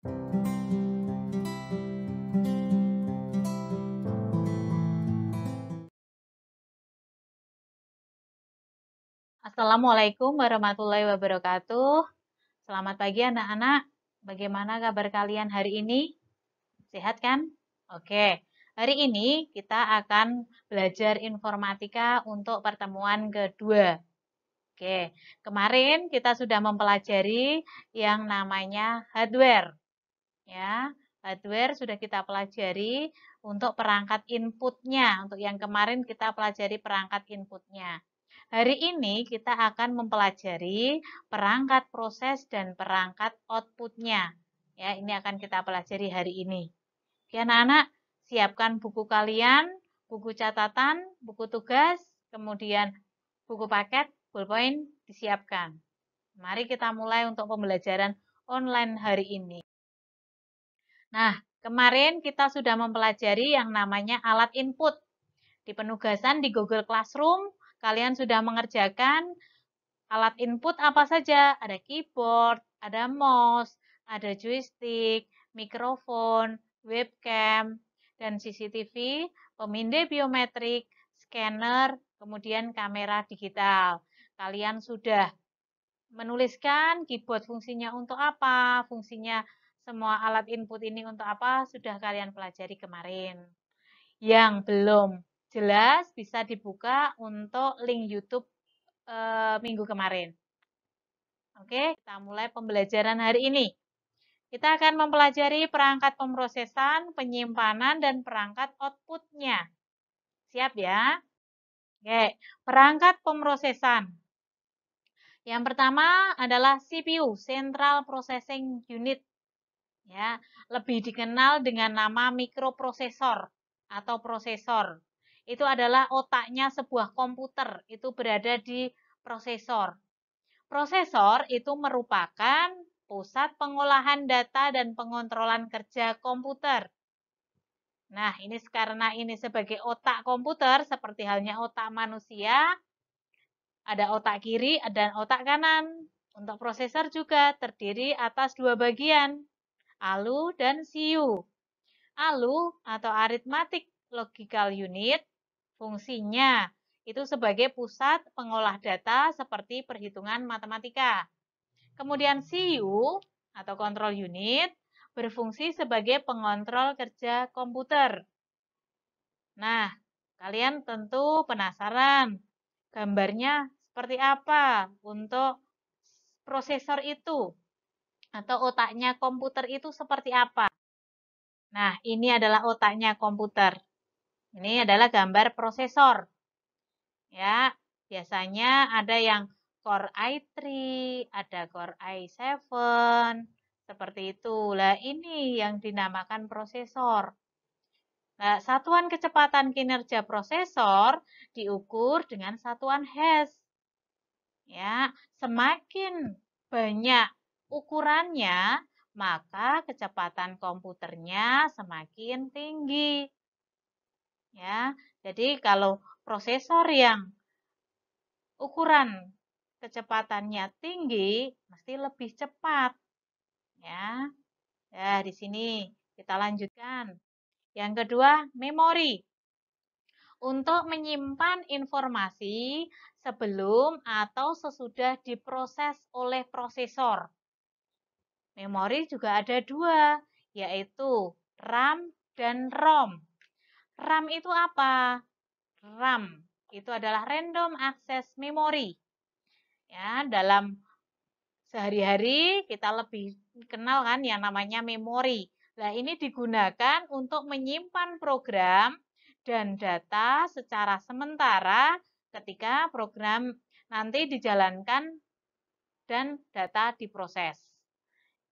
Assalamualaikum warahmatullahi wabarakatuh. Selamat pagi anak-anak. Bagaimana kabar kalian hari ini? Sehat kan? Oke. Hari ini kita akan belajar informatika untuk pertemuan kedua. Oke. Kemarin kita sudah mempelajari yang namanya hardware. Ya, hardware sudah kita pelajari untuk perangkat inputnya. Untuk yang kemarin kita pelajari perangkat inputnya. Hari ini kita akan mempelajari perangkat proses dan perangkat outputnya. Ya, ini akan kita pelajari hari ini. Oke, anak-anak, siapkan buku kalian, buku catatan, buku tugas, kemudian buku paket, ballpoint disiapkan. Mari kita mulai untuk pembelajaran online hari ini. Nah, kemarin kita sudah mempelajari yang namanya alat input. Di penugasan di Google Classroom, kalian sudah mengerjakan alat input apa saja? Ada keyboard, ada mouse, ada joystick, mikrofon, webcam, dan CCTV, pemindai biometrik, scanner, kemudian kamera digital. Kalian sudah menuliskan keyboard fungsinya untuk apa, fungsinya semua alat input ini untuk apa, sudah kalian pelajari kemarin. Yang belum jelas bisa dibuka untuk link YouTube minggu kemarin. Oke, kita mulai pembelajaran hari ini. Kita akan mempelajari perangkat pemrosesan, penyimpanan, dan perangkat outputnya. Siap ya? Oke, perangkat pemrosesan. Yang pertama adalah CPU, Central Processing Unit. Ya, lebih dikenal dengan nama mikroprosesor atau prosesor. Itu adalah otaknya sebuah komputer, itu berada di prosesor. Prosesor itu merupakan pusat pengolahan data dan pengontrolan kerja komputer. Nah, ini karena ini sebagai otak komputer, seperti halnya otak manusia, ada otak kiri dan otak kanan. Untuk prosesor juga terdiri atas dua bagian, ALU dan CU. ALU atau Arithmetic Logical Unit, fungsinya itu sebagai pusat pengolah data seperti perhitungan matematika. Kemudian CU atau Control Unit berfungsi sebagai pengontrol kerja komputer. Nah, kalian tentu penasaran gambarnya seperti apa untuk prosesor itu atau otaknya komputer itu seperti apa. Nah, ini adalah otaknya komputer. Ini adalah gambar prosesor. Ya, biasanya ada yang Core i3, ada Core i7, seperti itu. Lah, ini yang dinamakan prosesor. Nah, satuan kecepatan kinerja prosesor diukur dengan satuan Hertz. Ya, semakin banyak ukurannya, maka kecepatan komputernya semakin tinggi. Ya, jadi kalau prosesor yang ukuran kecepatannya tinggi, mesti lebih cepat. Ya, ya di sini kita lanjutkan. Yang kedua, memori. Untuk menyimpan informasi sebelum atau sesudah diproses oleh prosesor. Memori juga ada dua, yaitu RAM dan ROM. RAM itu apa? RAM itu adalah Random Access Memory. Ya, dalam sehari-hari kita lebih kenal kan yang namanya memori. Nah, ini digunakan untuk menyimpan program dan data secara sementara ketika program nanti dijalankan dan data diproses.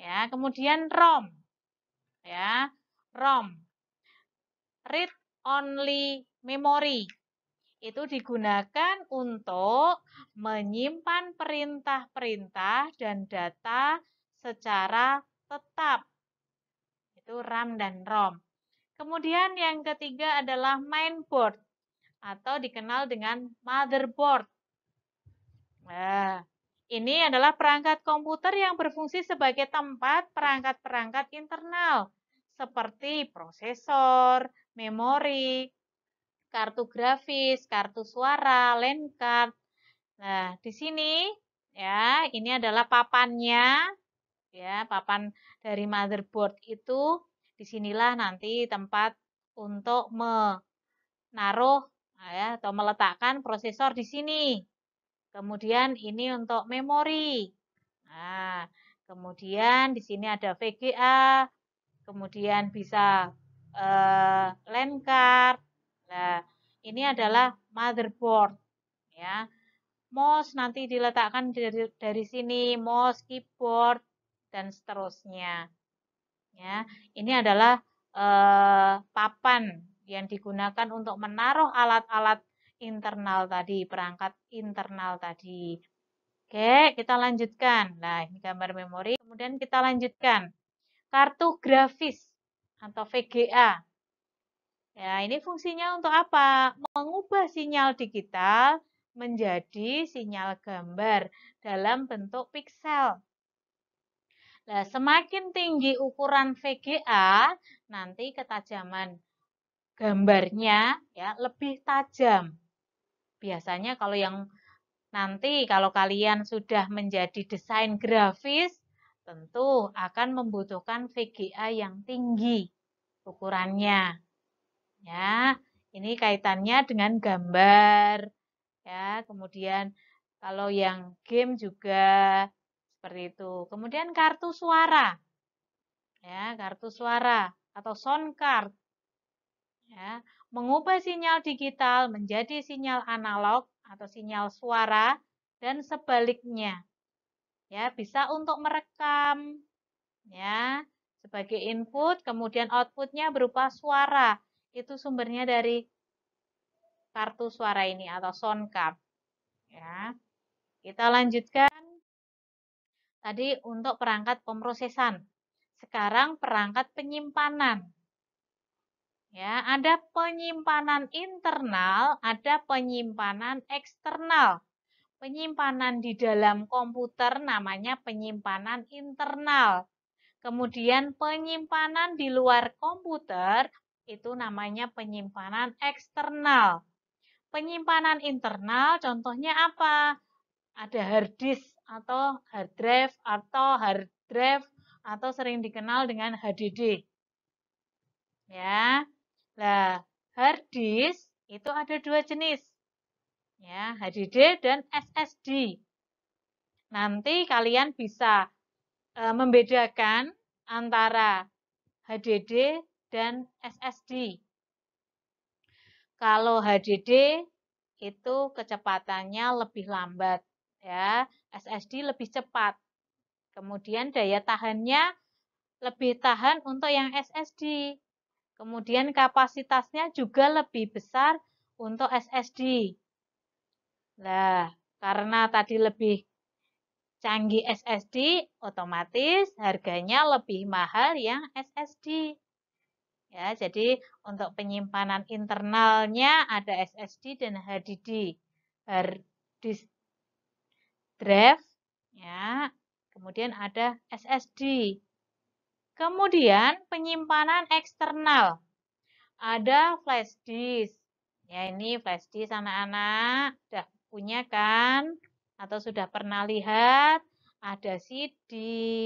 Ya, kemudian ROM. Ya, ROM, Read Only Memory. Itu digunakan untuk menyimpan perintah-perintah dan data secara tetap. Itu RAM dan ROM. Kemudian yang ketiga adalah mainboard atau dikenal dengan motherboard. Nah, Ini adalah perangkat komputer yang berfungsi sebagai tempat perangkat-perangkat internal seperti prosesor, memori, kartu grafis, kartu suara, LAN card. Nah, di sini ya, ini adalah papannya ya, papan dari motherboard itu. Disinilah nanti tempat untuk menaruh ya, atau meletakkan prosesor di sini. Kemudian ini untuk memori. Nah, kemudian di sini ada VGA, kemudian bisa LAN card. Nah, ini adalah motherboard ya. Mouse nanti diletakkan dari sini, mouse, keyboard dan seterusnya. Ya, ini adalah papan yang digunakan untuk menaruh alat-alat internal tadi, perangkat internal tadi. Oke, kita lanjutkan. Nah, ini gambar memori. Kemudian kita lanjutkan. Kartu grafis atau VGA. Ya, ini fungsinya untuk apa? Mengubah sinyal digital menjadi sinyal gambar dalam bentuk piksel. Nah, semakin tinggi ukuran VGA, nanti ketajaman gambarnya ya lebih tajam. Biasanya kalau yang nanti kalau kalian sudah menjadi desain grafis, tentu akan membutuhkan VGA yang tinggi ukurannya. Ya, ini kaitannya dengan gambar. Ya, kemudian kalau yang game juga seperti itu. Kemudian kartu suara. Ya, kartu suara atau sound card. Ya, mengubah sinyal digital menjadi sinyal analog atau sinyal suara dan sebaliknya. Ya, bisa untuk merekam ya sebagai input, kemudian outputnya berupa suara. Itu sumbernya dari kartu suara ini atau sound card. Ya, kita lanjutkan tadi untuk perangkat pemrosesan. Sekarang perangkat penyimpanan. Ya, ada penyimpanan internal, ada penyimpanan eksternal. Penyimpanan di dalam komputer namanya penyimpanan internal. Kemudian penyimpanan di luar komputer itu namanya penyimpanan eksternal. Penyimpanan internal contohnya apa? Ada hard disk atau hard drive atau sering dikenal dengan HDD. Ya. Nah, hard disk itu ada dua jenis. Ya, HDD dan SSD. Nanti kalian bisa membedakan antara HDD dan SSD. Kalau HDD itu kecepatannya lebih lambat, ya. SSD lebih cepat. Kemudian daya tahannya lebih tahan untuk yang SSD. Kemudian kapasitasnya juga lebih besar untuk SSD. Nah, karena tadi lebih canggih SSD, otomatis harganya lebih mahal yang SSD. Ya, jadi untuk penyimpanan internalnya ada SSD dan HDD. Hard disk drive, ya. Kemudian ada SSD. Kemudian penyimpanan eksternal. Ada flash disk. Ya, ini flash disk anak-anak. Sudah punya kan? Atau sudah pernah lihat? Ada CD,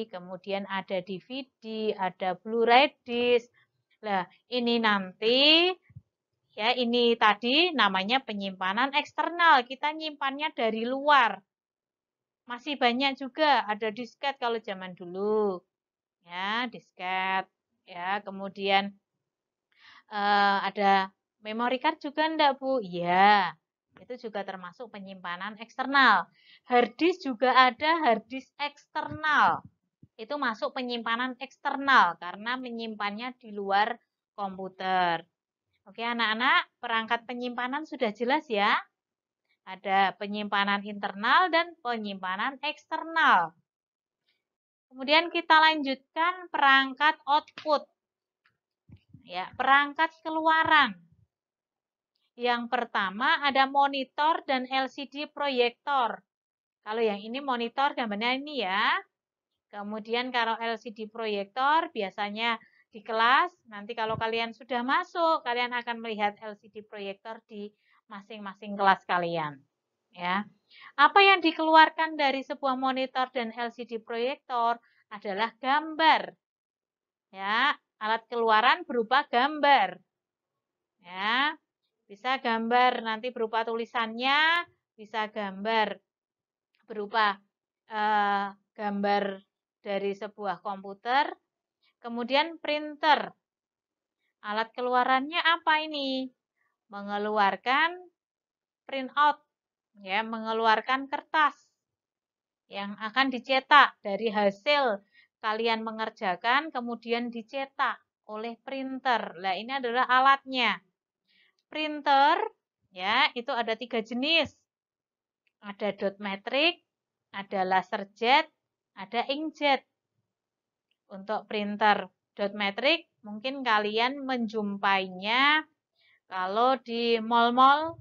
kemudian ada DVD, ada Blu-ray disk. Nah, ini nanti ya ini tadi namanya penyimpanan eksternal. Kita nyimpannya dari luar. Masih banyak juga ada disket kalau zaman dulu. Ya, disket. Ya, kemudian ada memory card juga enggak, Bu? Iya. Itu juga termasuk penyimpanan eksternal. Hard disk juga ada hard disk eksternal. Itu masuk penyimpanan eksternal karena menyimpannya di luar komputer. Oke, anak-anak, perangkat penyimpanan sudah jelas ya? Ada penyimpanan internal dan penyimpanan eksternal. Kemudian kita lanjutkan perangkat output. Ya, perangkat keluaran. Yang pertama ada monitor dan LCD proyektor. Kalau yang ini monitor gambarnya ini ya. Kemudian kalau LCD proyektor biasanya di kelas, nanti kalau kalian sudah masuk, kalian akan melihat LCD proyektor di masing-masing kelas kalian. Ya. Apa yang dikeluarkan dari sebuah monitor dan LCD proyektor adalah gambar. Ya, alat keluaran berupa gambar. Ya, bisa gambar nanti berupa tulisannya, bisa gambar berupa gambar dari sebuah komputer, kemudian printer. Alat keluarannya apa ini? Mengeluarkan printout, ya, mengeluarkan kertas yang akan dicetak dari hasil kalian mengerjakan, kemudian dicetak oleh printer. Nah, ini adalah alatnya. Printer, ya, itu ada 3 jenis. Ada dot matrix, ada laserjet, ada inkjet. Untuk printer dot matrix, mungkin kalian menjumpainya kalau di mall-mall,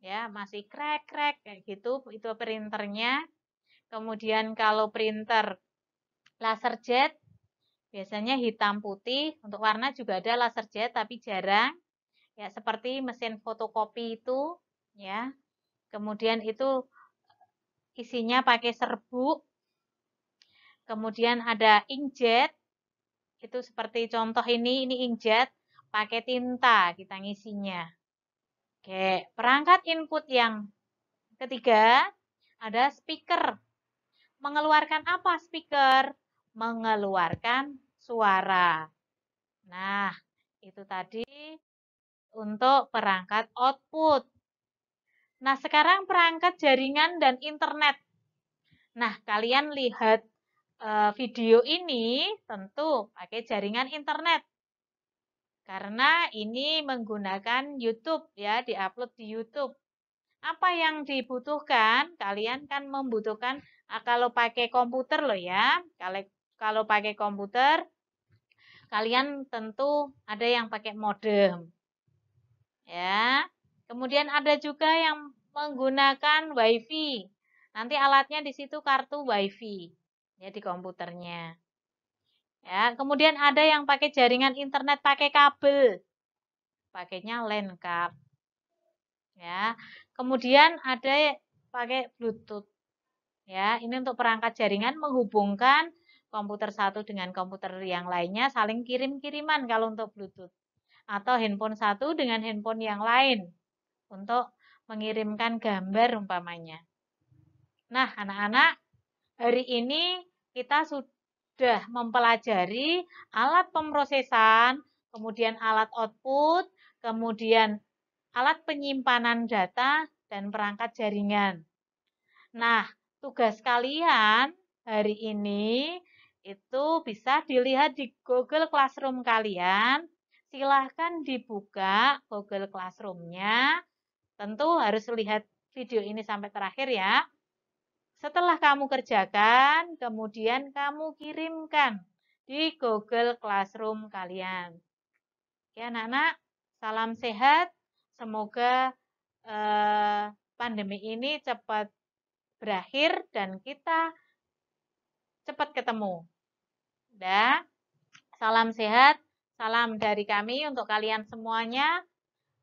ya, masih krek-krek kayak gitu, itu printernya. Kemudian kalau printer laserjet, biasanya hitam putih, untuk warna juga ada laserjet tapi jarang. Ya, seperti mesin fotokopi itu, ya. Kemudian itu isinya pakai serbuk. Kemudian ada inkjet, itu seperti contoh ini inkjet, pakai tinta kita ngisinya. Oke, perangkat input yang ketiga ada speaker. Mengeluarkan apa speaker? Mengeluarkan suara. Nah, itu tadi untuk perangkat output. Nah, sekarang perangkat jaringan dan internet. Nah, kalian lihat video ini tentu pakai jaringan internet. Karena ini menggunakan YouTube ya, diupload di YouTube. Apa yang dibutuhkan? Kalian kan membutuhkan kalau pakai komputer loh ya. Kalau pakai komputer kalian tentu ada yang pakai modem. Ya. Kemudian ada juga yang menggunakan WiFi. Nanti alatnya di situ kartu WiFi ya di komputernya. Ya, kemudian ada yang pakai jaringan internet pakai kabel. Pakainya LAN card. Ya. Kemudian ada pakai Bluetooth. Ya, ini untuk perangkat jaringan menghubungkan komputer satu dengan komputer yang lainnya saling kirim-kiriman kalau untuk Bluetooth. Atau handphone satu dengan handphone yang lain untuk mengirimkan gambar umpamanya. Nah, anak-anak, hari ini kita sudah mempelajari alat pemrosesan, kemudian alat output, kemudian alat penyimpanan data, dan perangkat jaringan. Nah, tugas kalian hari ini itu bisa dilihat di Google Classroom kalian. Silahkan dibuka Google Classroom-nya. Tentu harus lihat video ini sampai terakhir ya. Setelah kamu kerjakan, kemudian kamu kirimkan di Google Classroom kalian. Ya, anak-anak, salam sehat. Semoga pandemi ini cepat berakhir dan kita cepat ketemu. Dah, salam sehat, salam dari kami untuk kalian semuanya.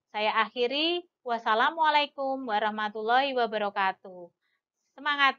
Saya akhiri. Wassalamualaikum warahmatullahi wabarakatuh. Semangat!